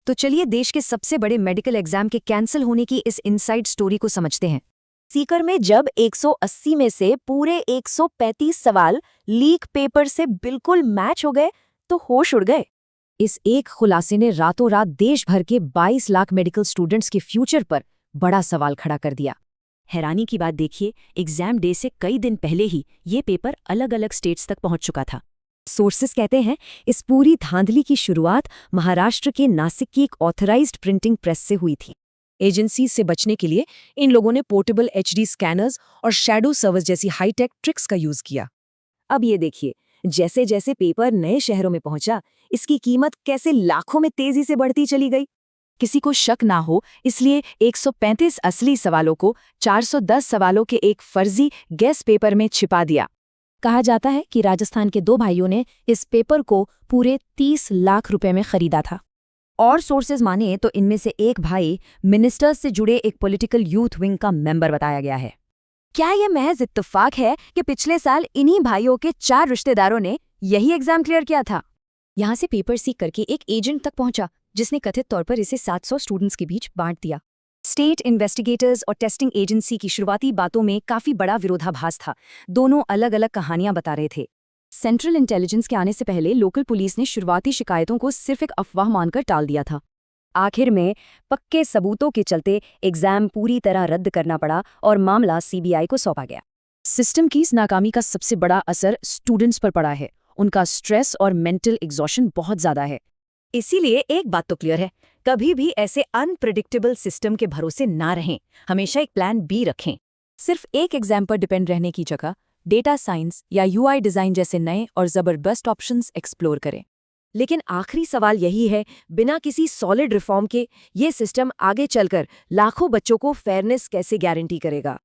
तो चलिए देश के सबसे बड़े मेडिकल एग्जाम के कैंसिल होने की इस इनसाइड स्टोरी को समझते हैं। सीकर में जब 180 में से पूरे 135 सवाल लीक पेपर से बिल्कुल मैच हो गए तो होश उड़ गए। इस एक खुलासे ने रातों रात देश भर के 22 लाख मेडिकल स्टूडेंट्स के फ्यूचर पर बड़ा सवाल खड़ा कर दिया। हैरानी की बात देखिए, एग्जाम डे से कई दिन पहले ही ये पेपर अलग अलग स्टेट्स तक पहुंच चुका था। सोर्सेस कहते हैं इस पूरी धांधली की शुरुआत महाराष्ट्र के नासिक की एक ऑथराइज्ड प्रिंटिंग प्रेस से हुई थी। एजेंसी से बचने के लिए इन लोगों ने पोर्टेबल एचडी स्कैनर्स और शैडो सर्वर्स जैसी हाईटेक ट्रिक्स का यूज किया। अब ये देखिए, जैसे जैसे पेपर नए शहरों में पहुंचा, इसकी कीमत कैसे लाखों में तेजी से बढ़ती चली गई। किसी को शक ना हो इसलिए 135 असली सवालों को 410 सवालों के एक फर्जी गेस पेपर में छिपा दिया। कहा जाता है कि राजस्थान के 2 भाइयों ने इस पेपर को पूरे 30 लाख रुपए में खरीदा था। और सोर्सेज माने तो इनमें से एक भाई मिनिस्टर्स से जुड़े एक पॉलिटिकल यूथ विंग का मेंबर बताया गया है। क्या यह महज इत्तेफाक है कि पिछले साल इन्हीं भाइयों के 4 रिश्तेदारों ने यही एग्जाम क्लियर किया था? यहाँ से पेपर सीख करके एक एजेंट तक पहुंचा जिसने कथित तौर पर इसे 700 स्टूडेंट्स के बीच बांट दिया। स्टेट इन्वेस्टिगेटर्स और टेस्टिंग एजेंसी की शुरुआती बातों में काफी बड़ा विरोधाभास था। दोनों अलग अलग कहानियां बता रहे थे। सेंट्रल इंटेलिजेंस के आने से पहले लोकल पुलिस ने शुरुआती शिकायतों को सिर्फ एक अफवाह मानकर टाल दिया था। आखिर में पक्के सबूतों के चलते एग्जाम पूरी तरह रद्द करना पड़ा और मामला सीबीआई को सौंपा गया। सिस्टम की इस नाकामी का सबसे बड़ा असर स्टूडेंट्स पर पड़ा है। उनका स्ट्रेस और मेंटल एग्जॉशन बहुत ज्यादा है। इसीलिए एक बात तो क्लियर है, कभी भी ऐसे अनप्रेडिक्टेबल सिस्टम के भरोसे ना रहें। हमेशा एक प्लान बी रखें। सिर्फ एक एग्जाम पर डिपेंड रहने की जगह डेटा साइंस या यूआई डिजाइन जैसे नए और जबरदस्त ऑप्शंस एक्सप्लोर करें। लेकिन आखिरी सवाल यही है, बिना किसी सॉलिड रिफॉर्म के ये सिस्टम आगे चलकर लाखों बच्चों को फेयरनेस कैसे गारंटी करेगा?